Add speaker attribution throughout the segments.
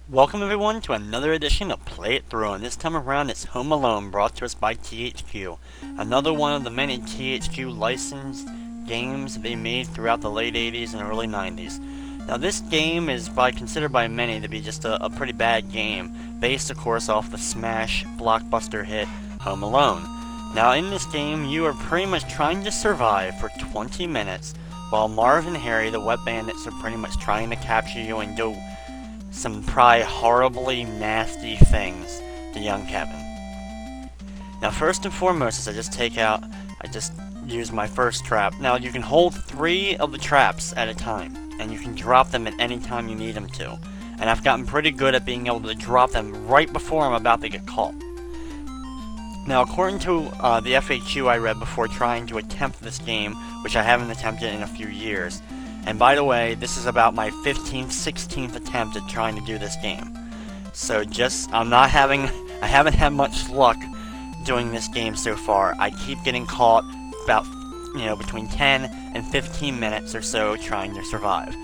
Speaker 1: Welcome everyone to another edition of Play It Through, and this time around it's Home Alone, brought to us by THQ. Another one of the many THQ licensed games they made throughout the late 80s and early 90s. Now this game is considered by many to be just a pretty bad game, based of course off the smash blockbuster hit Home Alone. Now in this game you are pretty much trying to survive for 20 minutes, while Marv and Harry, the wet bandits, are pretty much trying to capture you and do some probably horribly nasty things to young Kevin. Now first and foremost, I just use my first trap. Now you can hold 3 of the traps at a time, and you can drop them at any time you need them to. And I've gotten pretty good at being able to drop them right before I'm about to get caught. Now according to the FAQ I read before trying to attempt this game, which I haven't attempted in a few years, and by the way, this is about my 15th, 16th attempt at trying to do this game. So I haven't had much luck doing this game so far. I keep getting caught about, between 10 and 15 minutes or so trying to survive.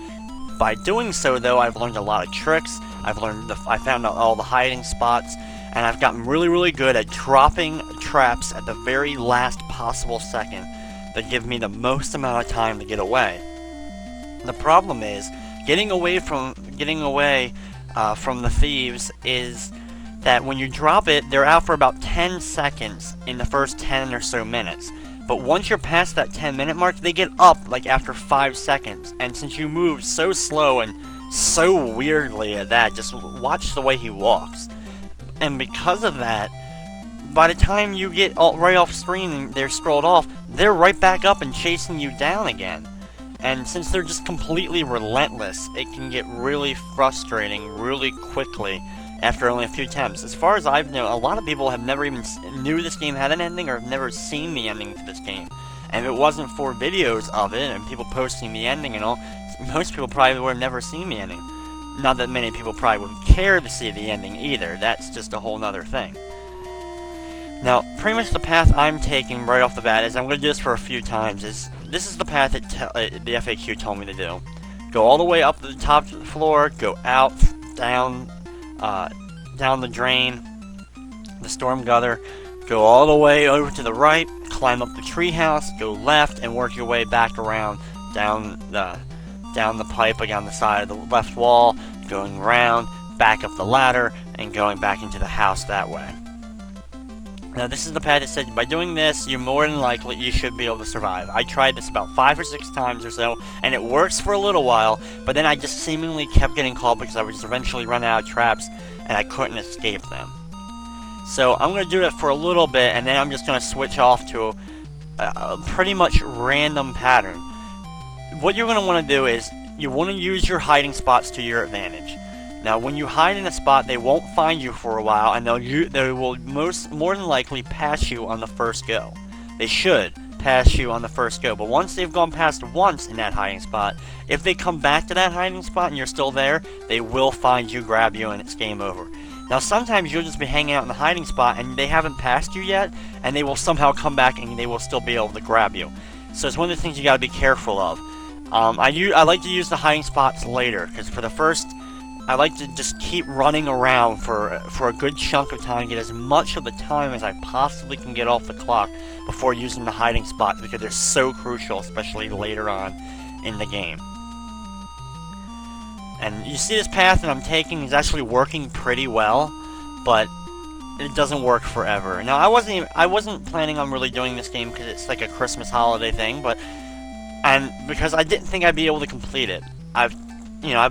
Speaker 1: By doing so though, I've learned a lot of tricks, I found out all the hiding spots, and I've gotten really, really good at dropping traps at the very last possible second that give me the most amount of time to get away. The problem is, getting away from the thieves is that when you drop it, they're out for about 10 seconds in the first 10 or so minutes. But once you're past that 10-minute mark, they get up like after 5 seconds. And since you move so slow and so weirdly at that, just watch the way he walks. And because of that, by the time you get right off screen and they're scrolled off, they're right back up and chasing you down again. And since they're just completely relentless, it can get really frustrating really quickly after only a few attempts. As far as I've known, a lot of people have never even knew this game had an ending or have never seen the ending to this game. And if it wasn't for videos of it and people posting the ending and all, most people probably would have never seen the ending. Not that many people probably would care to see the ending either. That's just a whole nother thing. Now, pretty much the path I'm taking right off the bat is, I'm going to do this for a few times, this is the path that the FAQ told me to do. Go all the way up to the top floor, go out, down the drain, the storm gutter, go all the way over to the right, climb up the treehouse, go left, and work your way back around down the pipe again the side of the left wall, going around, back up the ladder, and going back into the house that way. Now this is the path that said, by doing this, you're more than likely you should be able to survive. I tried this about 5 or 6 times or so, and it works for a little while, but then I just seemingly kept getting caught because I would just eventually run out of traps, and I couldn't escape them. So I'm going to do that for a little bit, and then I'm just going to switch off to a pretty much random pattern. What you're going to want to do is, you want to use your hiding spots to your advantage. Now, when you hide in a spot, they won't find you for a while, and they will more than likely pass you on the first go. They should pass you on the first go, but once they've gone past once in that hiding spot, if they come back to that hiding spot and you're still there, they will find you, grab you, and it's game over. Now, sometimes you'll just be hanging out in the hiding spot, and they haven't passed you yet, and they will somehow come back and they will still be able to grab you. So it's one of the things you gotta be careful of. I like to use the hiding spots later, because for the first, I like to just keep running around for a good chunk of time, get as much of the time as I possibly can get off the clock before using the hiding spots, because they're so crucial, especially later on in the game. And you see this path that I'm taking is actually working pretty well, but it doesn't work forever. Now I wasn't planning on really doing this game because it's like a Christmas holiday thing, and because I didn't think I'd be able to complete it. I've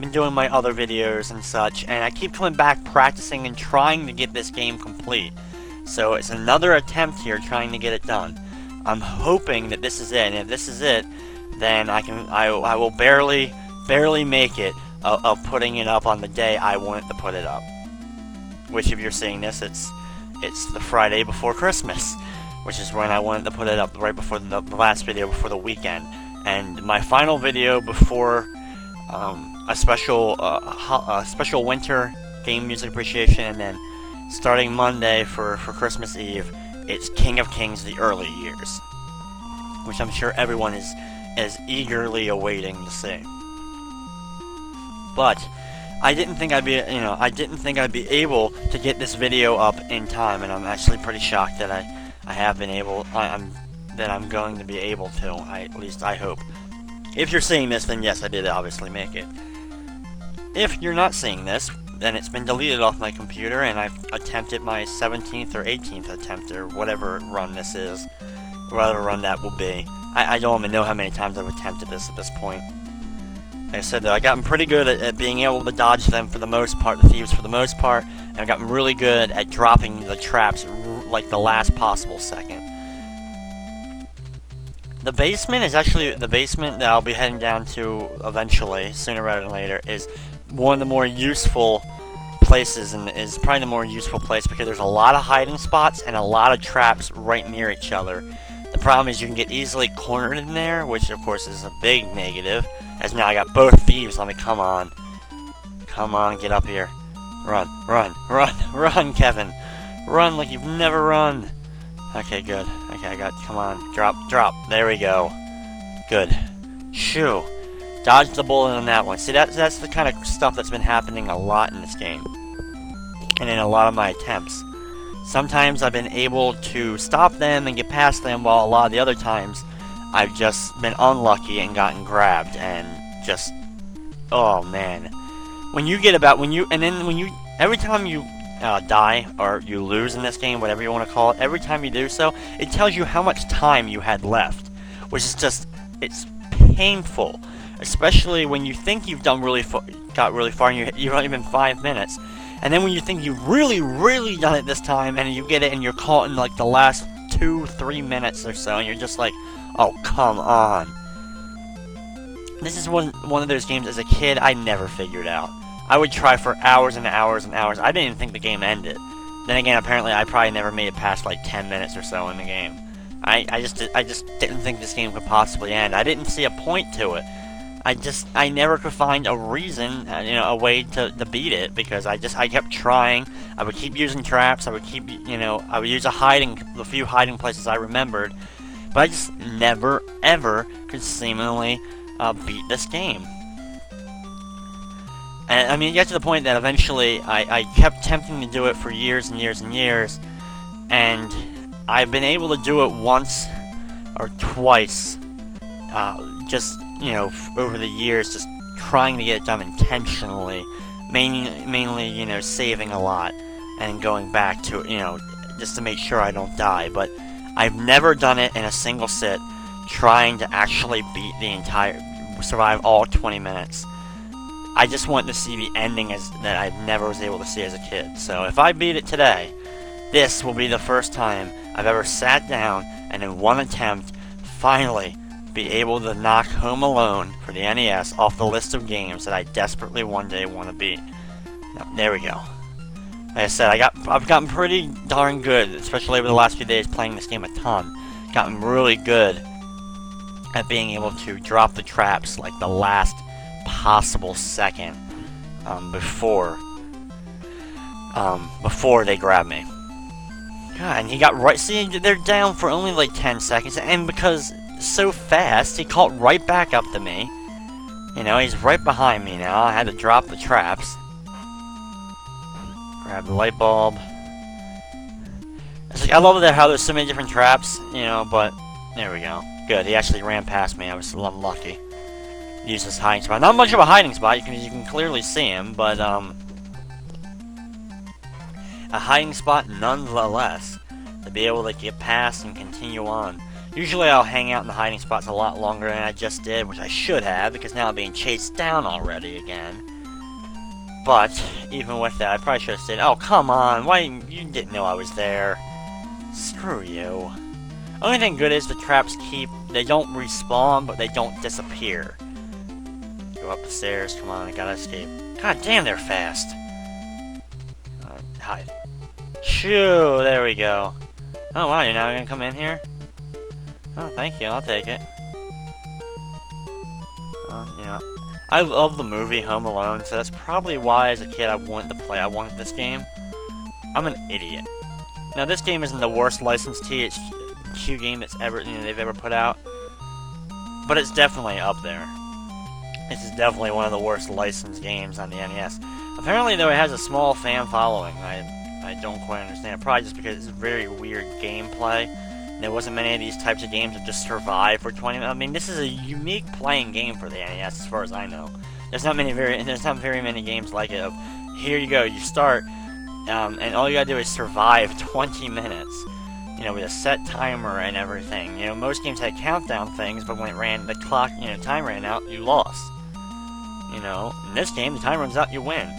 Speaker 1: been doing my other videos and such, and I keep coming back practicing and trying to get this game complete. So it's another attempt here trying to get it done. I'm hoping that this is it, and if this is it, then I will barely make it of putting it up on the day I wanted to put it up. Which, if you're seeing this, it's the Friday before Christmas, which is when I wanted to put it up, right before the last video before the weekend. And my final video before a special winter game music appreciation, and then starting Monday for Christmas Eve, it's King of Kings: The Early Years, which I'm sure everyone is eagerly awaiting to see. But I didn't think I'd be, I didn't think I'd be able to get this video up in time, and I'm actually pretty shocked that I have been able, that I'm going to be able to. At least I hope. If you're seeing this, then yes, I did obviously make it. If you're not seeing this, then it's been deleted off my computer, and I've attempted my 17th or 18th attempt, or whatever run this is, whatever run that will be. I don't even know how many times I've attempted this at this point. Like I said, though, I've gotten pretty good at being able to dodge them for the most part, the thieves for the most part, and I've gotten really good at dropping the traps like the last possible second. The basement is actually, the basement that I'll be heading down to eventually, sooner rather than later, is one of the more useful places, and is probably the more useful place because there's a lot of hiding spots and a lot of traps right near each other. The problem is you can get easily cornered in there, which of course is a big negative, as now I got both thieves on me. Come on. Come on, get up here. Run, run, run, run, Kevin. Run like you've never run. Okay, good. Okay, I got, come on, drop, drop. There we go. Good. Shoo. Dodge the bullet on that one. See, that's the kind of stuff that's been happening a lot in this game. And in a lot of my attempts. Sometimes I've been able to stop them and get past them, while a lot of the other times I've just been unlucky and gotten grabbed and just, oh man. When you get about, every time you die, or you lose in this game, whatever you want to call it, every time you do so, it tells you how much time you had left, which is just, it's painful, especially when you think you've done got really far, and you've only been 5 minutes, and then when you think you've really done it this time, and you get it, and you're caught in like the last 2-3 minutes or so, and you're just like, oh, come on. This is one of those games as a kid I never figured out. I would try for hours and hours and hours. I didn't even think the game ended. Then again, apparently I probably never made it past like 10 minutes or so in the game. I just didn't think this game could possibly end. I didn't see a point to it. I never could find a reason, a way to beat it, because I kept trying. I would keep using traps. I would keep, I would use the few hiding places I remembered, but I just never ever could seemingly beat this game. And I mean, it got to the point that eventually I kept attempting to do it for years and years and years, and I've been able to do it once or twice, just, over the years, just trying to get it done intentionally, mainly, saving a lot, and going back to, just to make sure I don't die, but I've never done it in a single sit, trying to actually beat survive all 20 minutes. I just want to see the ending that I never was able to see as a kid. So if I beat it today, this will be the first time I've ever sat down and in one attempt finally be able to knock Home Alone for the NES off the list of games that I desperately one day want to beat. Now, there we go. Like I said, I've gotten pretty darn good, especially over the last few days playing this game a ton. Gotten really good at being able to drop the traps like the last possible second before they grab me. God, and he got right. See, they're down for only like 10 seconds, and because so fast, he caught right back up to me. He's right behind me now. I had to drop the traps. Grab the light bulb. It's like, I love how there's so many different traps, but there we go. Good, he actually ran past me. I was unlucky. Use this hiding spot. Not much of a hiding spot, you can clearly see him, but a hiding spot nonetheless, to be able to get past and continue on. Usually I'll hang out in the hiding spots a lot longer than I just did, which I should have, because now I'm being chased down already again. But even with that, I probably should have said, oh, come on, why you didn't know I was there. Screw you. Only thing good is the traps they don't respawn, but they don't disappear. Go up the stairs, come on, I gotta escape. God damn, they're fast. Hide. Shoo, there we go. Oh wow, you're now gonna come in here? Oh, thank you, I'll take it. I love the movie Home Alone, so that's probably why as a kid I wanted this game. I'm an idiot. Now this game isn't the worst licensed THQ game that's they've ever put out, but it's definitely up there. This is definitely one of the worst licensed games on the NES. Apparently, though, it has a small fan following. I don't quite understand. Probably just because it's very weird gameplay. There wasn't many of these types of games that just survive for 20 minutes. I mean, this is a unique playing game for the NES, as far as I know. There's not very many games like it. Of here you go, you start, and all you gotta do is survive 20 minutes. You know, with a set timer and everything. You know, most games had countdown things, but when it ran, the clock, time ran out, you lost. You know, in this game, the time runs out, you win.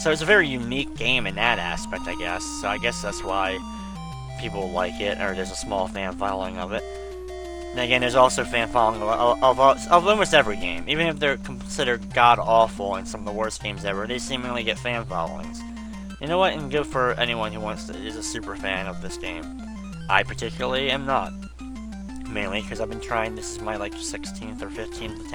Speaker 1: So it's a very unique game in that aspect, I guess. So I guess that's why people like it, or there's a small fan following of it. And again, there's also fan following of almost every game. Even if they're considered god-awful and some of the worst games ever, they seemingly get fan followings. You know what? And good for anyone who is a super fan of this game. I particularly am not. Mainly because I've been trying, this is my 16th or 15th attempt.